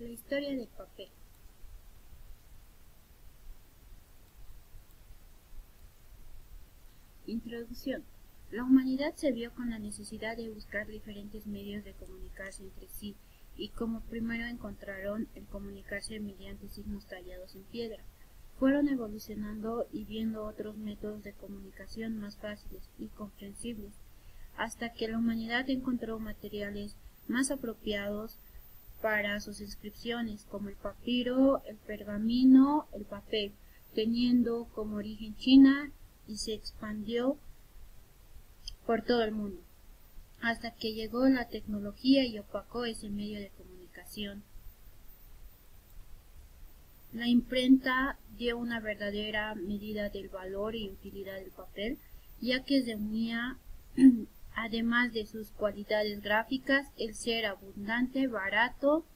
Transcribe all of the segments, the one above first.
La historia del papel. Introducción. La humanidad se vio con la necesidad de buscar diferentes medios de comunicarse entre sí, y como primero encontraron el comunicarse mediante signos tallados en piedra. Fueron evolucionando y viendo otros métodos de comunicación más fáciles y comprensibles, hasta que la humanidad encontró materiales más apropiados para sus inscripciones, como el papiro, el pergamino, el papel, teniendo como origen China, y se expandió por todo el mundo, hasta que llegó la tecnología y opacó ese medio de comunicación. La imprenta dio una verdadera medida del valor y utilidad del papel, ya que reunía, además de sus cualidades gráficas, el ser abundante, barato,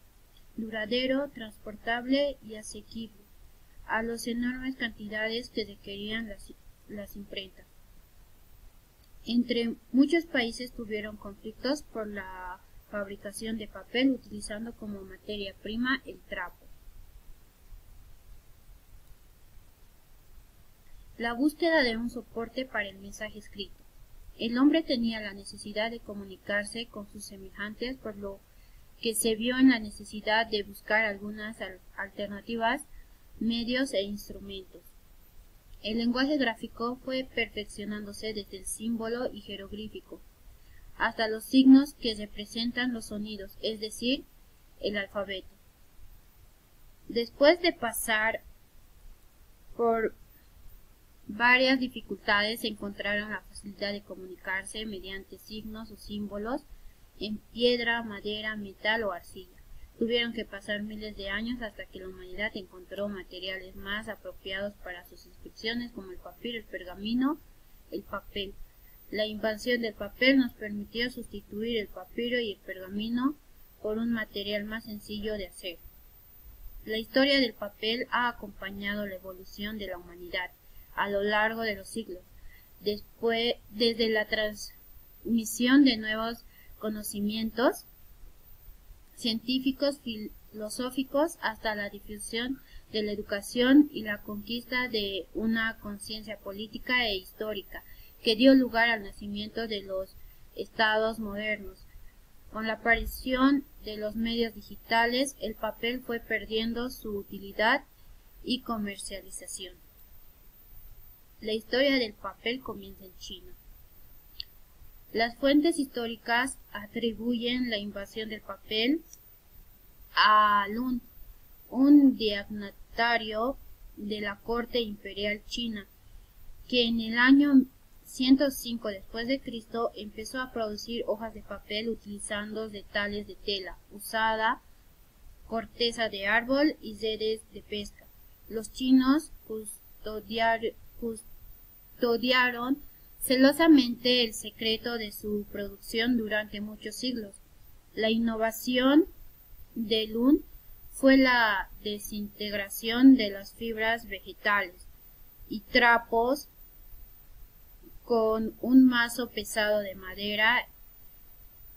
duradero, transportable y asequible a las enormes cantidades que requerían las imprentas. Entre muchos países tuvieron conflictos por la fabricación de papel, utilizando como materia prima el trapo. La búsqueda de un soporte para el mensaje escrito. El hombre tenía la necesidad de comunicarse con sus semejantes, por lo que se vio en la necesidad de buscar algunas alternativas, medios e instrumentos. El lenguaje gráfico fue perfeccionándose desde el símbolo y jeroglífico hasta los signos que representan los sonidos, es decir, el alfabeto. Después de pasar por varias dificultades, encontraron la facilidad de comunicarse mediante signos o símbolos en piedra, madera, metal o arcilla. Tuvieron que pasar miles de años hasta que la humanidad encontró materiales más apropiados para sus inscripciones, como el papiro, el pergamino, el papel. La invención del papel nos permitió sustituir el papiro y el pergamino por un material más sencillo de hacer. La historia del papel ha acompañado la evolución de la humanidad a lo largo de los siglos, desde la transmisión de nuevos conocimientos científicos, filosóficos, hasta la difusión de la educación y la conquista de una conciencia política e histórica que dio lugar al nacimiento de los estados modernos. Con la aparición de los medios digitales, el papel fue perdiendo su utilidad y comercialización. La historia del papel comienza en China. Las fuentes históricas atribuyen la invasión del papel a Lun, un dignatario de la corte imperial china, que en el año 105 después de Cristo empezó a producir hojas de papel utilizando retales de tela usada, corteza de árbol y redes de pesca. Los chinos custodiaron celosamente el secreto de su producción durante muchos siglos. La innovación de Lun fue la desintegración de las fibras vegetales y trapos con un mazo pesado de madera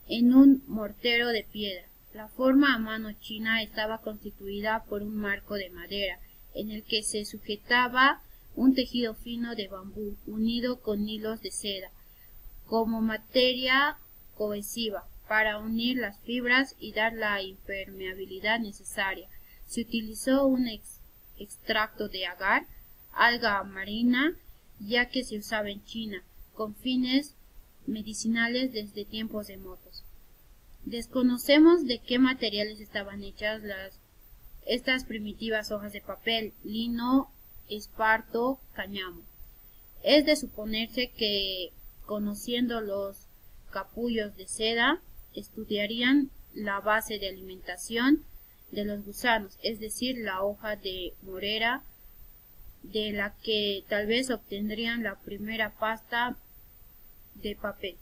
en un mortero de piedra. La forma a mano china estaba constituida por un marco de madera en el que se sujetaba un tejido fino de bambú unido con hilos de seda como materia cohesiva para unir las fibras y dar la impermeabilidad necesaria. Se utilizó un extracto de agar, alga marina, ya que se usaba en China con fines medicinales desde tiempos remotos. Desconocemos de qué materiales estaban hechas estas primitivas hojas de papel: lino, esparto, cáñamo. Es de suponerse que, conociendo los capullos de seda, estudiarían la base de alimentación de los gusanos, es decir, la hoja de morera, de la que tal vez obtendrían la primera pasta de papel.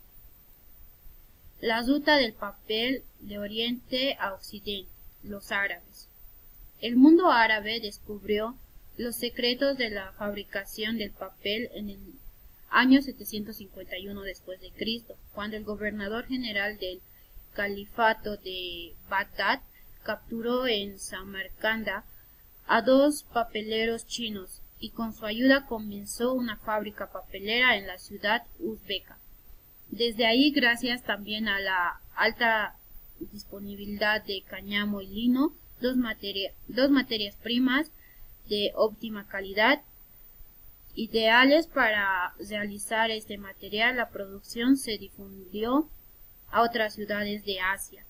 La ruta del papel de Oriente a Occidente. Los árabes. El mundo árabe descubrió los secretos de la fabricación del papel en el año 751 después de Cristo, cuando el gobernador general del califato de Bagdad, capturó en Samarcanda a 2 papeleros chinos y con su ayuda comenzó una fábrica papelera en la ciudad uzbeka. Desde ahí, gracias también a la alta disponibilidad de cáñamo y lino, dos materias primas de óptima calidad, ideales para realizar este material, la producción se difundió a otras ciudades de Asia,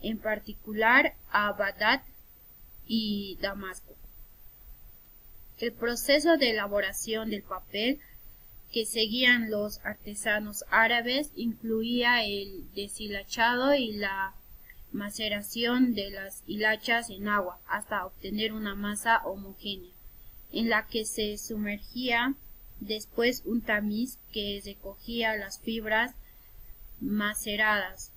en particular a Bagdad y Damasco. El proceso de elaboración del papel que seguían los artesanos árabes incluía el deshilachado y la maceración de las hilachas en agua hasta obtener una masa homogénea, en la que se sumergía después un tamiz que recogía las fibras maceradas,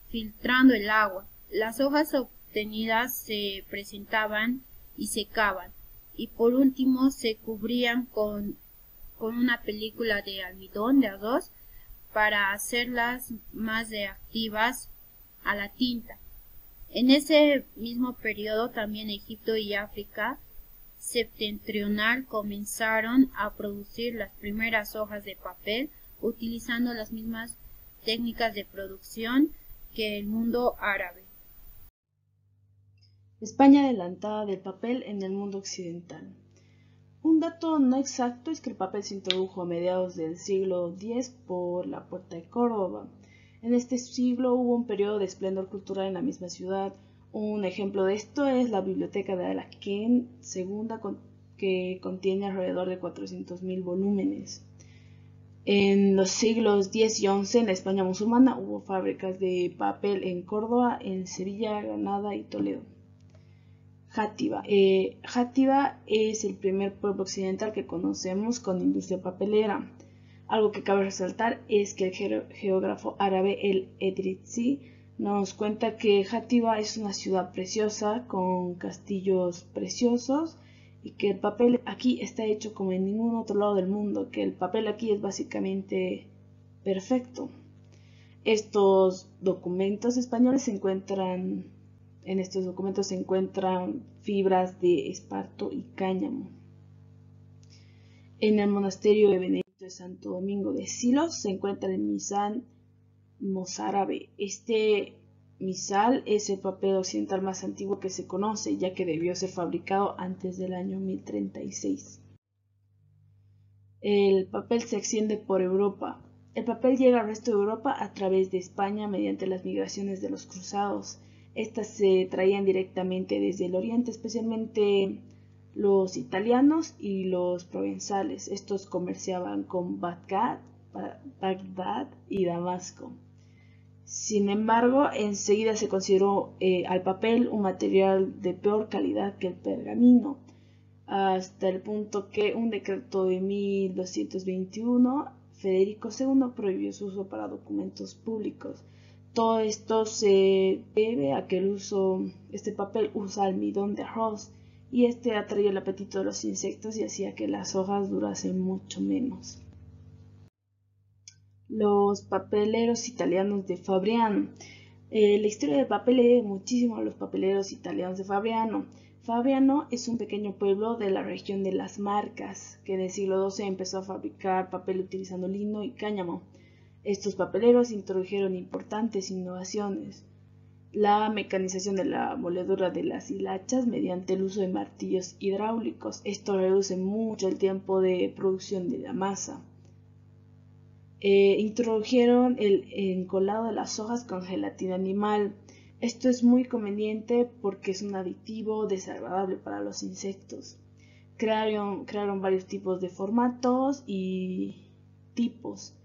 filtrando el agua. Las hojas obtenidas se presentaban y secaban, y por último se cubrían con una película de almidón de arroz para hacerlas más reactivas a la tinta. En ese mismo periodo también Egipto y África septentrional comenzaron a producir las primeras hojas de papel utilizando las mismas técnicas de producción que el mundo árabe. España adelantada del papel en el mundo occidental. Un dato no exacto es que el papel se introdujo a mediados del siglo X por la Puerta de Córdoba. En este siglo hubo un periodo de esplendor cultural en la misma ciudad. Un ejemplo de esto es la Biblioteca de Alhaquén II, que contiene alrededor de 400.000 volúmenes. En los siglos X y XI, en la España musulmana, hubo fábricas de papel en Córdoba, en Sevilla, Granada y Toledo. Játiva. Játiva es el primer pueblo occidental que conocemos con industria papelera. Algo que cabe resaltar es que el geógrafo árabe El Edrizi nos cuenta que Játiva es una ciudad preciosa con castillos preciosos y que el papel aquí está hecho como en ningún otro lado del mundo, que el papel aquí es básicamente perfecto. Estos documentos españoles en estos documentos se encuentran fibras de esparto y cáñamo. En el monasterio de Benedicto de Santo Domingo de Silos se encuentra el misal mozárabe. Este misal es el papel occidental más antiguo que se conoce, ya que debió ser fabricado antes del año 1036. El papel se extiende por Europa. El papel llega al resto de Europa a través de España mediante las migraciones de los cruzados. Estas se traían directamente desde el oriente, especialmente los italianos y los provenzales. Estos comerciaban con Bagdad y Damasco. Sin embargo, enseguida se consideró al papel un material de peor calidad que el pergamino, hasta el punto que un decreto de 1221, Federico II prohibió su uso para documentos públicos. Todo esto se debe a que este papel usa almidón de arroz y este atraía el apetito de los insectos y hacía que las hojas durasen mucho menos. Los papeleros italianos de Fabriano. La historia del papel le debe muchísimo a los papeleros italianos de Fabriano. Fabriano es un pequeño pueblo de la región de las Marcas, que en el siglo XII empezó a fabricar papel utilizando lino y cáñamo. Estos papeleros introdujeron importantes innovaciones: la mecanización de la moledura de las hilachas mediante el uso de martillos hidráulicos. Esto reduce mucho el tiempo de producción de la masa. Introdujeron el encolado de las hojas con gelatina animal. Esto es muy conveniente porque es un aditivo desagradable para los insectos. Crearon varios tipos de formatos y tipos.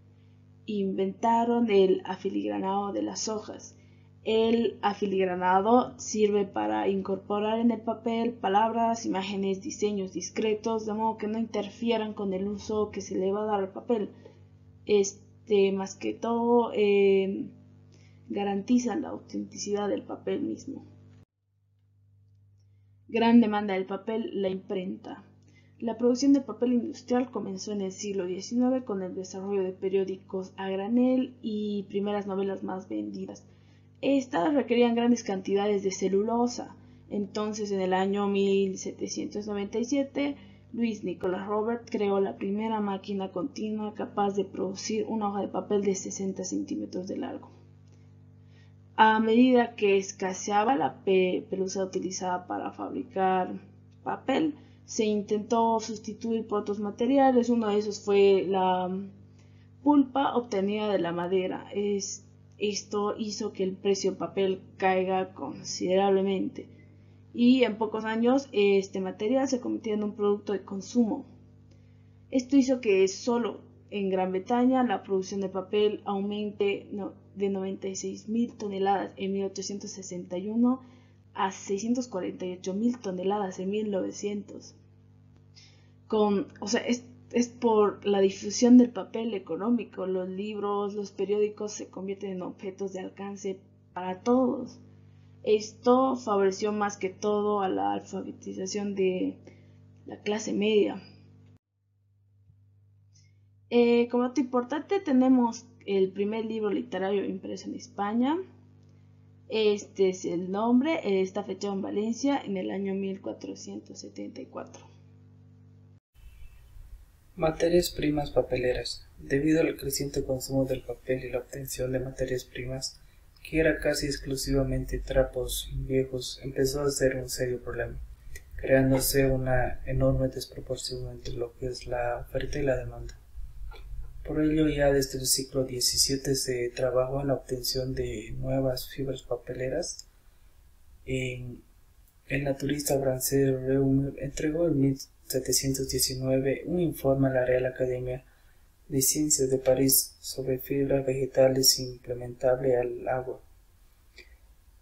Inventaron el afiligranado de las hojas. El afiligranado sirve para incorporar en el papel palabras, imágenes, diseños discretos, de modo que no interfieran con el uso que se le va a dar al papel. Más que todo, garantizan la autenticidad del papel mismo. Gran demanda del papel, la imprenta. La producción de papel industrial comenzó en el siglo XIX con el desarrollo de periódicos a granel y primeras novelas más vendidas. Estas requerían grandes cantidades de celulosa. Entonces, en el año 1797, Louis Nicolas Robert creó la primera máquina continua capaz de producir una hoja de papel de 60 centímetros de largo. A medida que escaseaba la pelusa utilizada para fabricar papel, se intentó sustituir por otros materiales. Uno de esos fue la pulpa obtenida de la madera. Esto hizo que el precio del papel caiga considerablemente y en pocos años este material se convirtió en un producto de consumo. Esto hizo que solo en Gran Bretaña la producción de papel aumente de 96.000 toneladas en 1861 a 648.000 toneladas en 1900. Es por la difusión del papel económico. Los libros, los periódicos se convierten en objetos de alcance para todos. Esto favoreció más que todo a la alfabetización de la clase media. Como dato importante tenemos el primer libro literario impreso en España. Este es el nombre, está fechado en Valencia en el año 1474. Materias primas papeleras. Debido al creciente consumo del papel y la obtención de materias primas, que era casi exclusivamente trapos viejos, empezó a ser un serio problema, creándose una enorme desproporción entre lo que es la oferta y la demanda. Por ello, ya desde el siglo XVII se trabajó en la obtención de nuevas fibras papeleras. El naturalista francés Réaumur entregó en 1719 un informe a la Real Academia de Ciencias de París sobre fibras vegetales implementables al agua.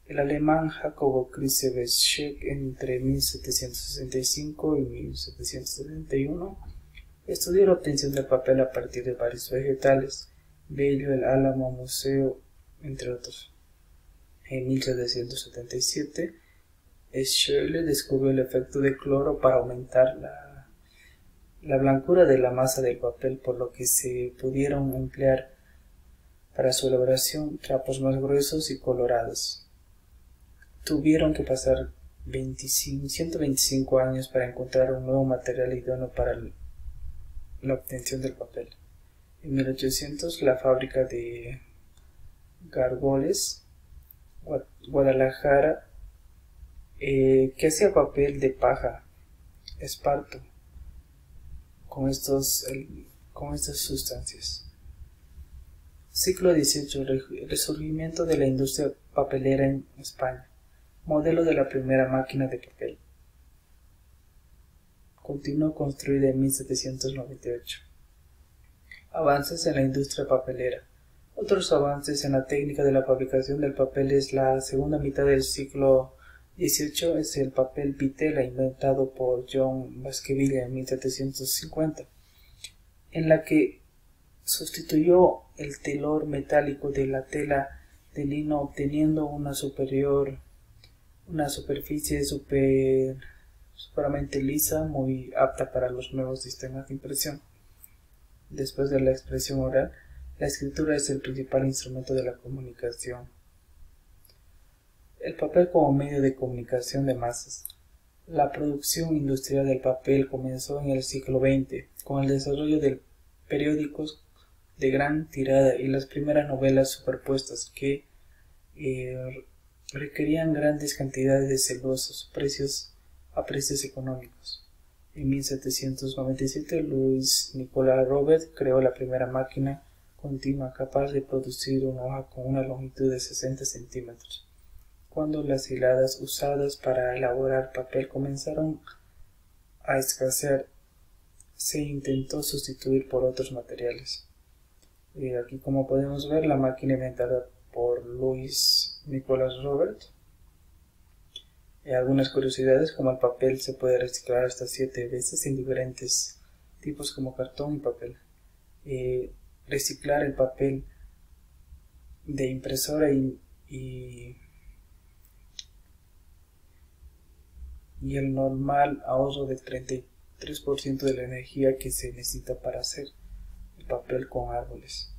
El alemán Jacobo Kruse-Beschek entre 1765 y 1771 estudió la obtención del papel a partir de varios vegetales, Bello, el álamo, museo, entre otros. En 1777, Scheele descubrió el efecto de cloro para aumentar la blancura de la masa del papel, por lo que se pudieron emplear para su elaboración trapos más gruesos y colorados. Tuvieron que pasar 125 años para encontrar un nuevo material idóneo para la obtención del papel. En 1800, la fábrica de Gargoles, Guadalajara, que hacía papel de paja, esparto, con estas sustancias. Siglo XVIII. Resurgimiento de la industria papelera en España. Modelo de la primera máquina de papel. Continuó construida en 1798. Avances en la industria papelera. Otros avances en la técnica de la fabricación del papel es la segunda mitad del siglo XVIII, es el papel vitela inventado por John Baskerville en 1750, en la que sustituyó el telor metálico de la tela de lino, obteniendo una superficie superamente lisa, muy apta para los nuevos sistemas de impresión. Después de la expresión oral, la escritura es el principal instrumento de la comunicación. El papel como medio de comunicación de masas. La producción industrial del papel comenzó en el siglo XX, con el desarrollo de periódicos de gran tirada y las primeras novelas superpuestas que requerían grandes cantidades de celulosa a precios económicos. En 1797, Louis Nicolas Robert creó la primera máquina continua capaz de producir una hoja con una longitud de 60 centímetros. Cuando las hiladas usadas para elaborar papel comenzaron a escasear, se intentó sustituir por otros materiales. Aquí, como podemos ver, la máquina inventada por Louis Nicolas Robert. Algunas curiosidades, como el papel se puede reciclar hasta 7 veces en diferentes tipos como cartón y papel. Reciclar el papel de impresora y el normal ahorro del 33% de la energía que se necesita para hacer el papel con árboles.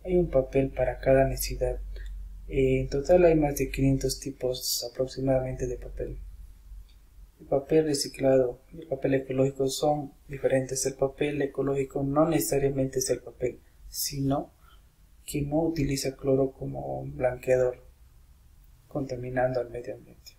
Hay un papel para cada necesidad. En total hay más de 500 tipos aproximadamente de papel. El papel reciclado y el papel ecológico son diferentes. El papel ecológico no necesariamente es el papel, sino que no utiliza cloro como blanqueador, contaminando al medio ambiente.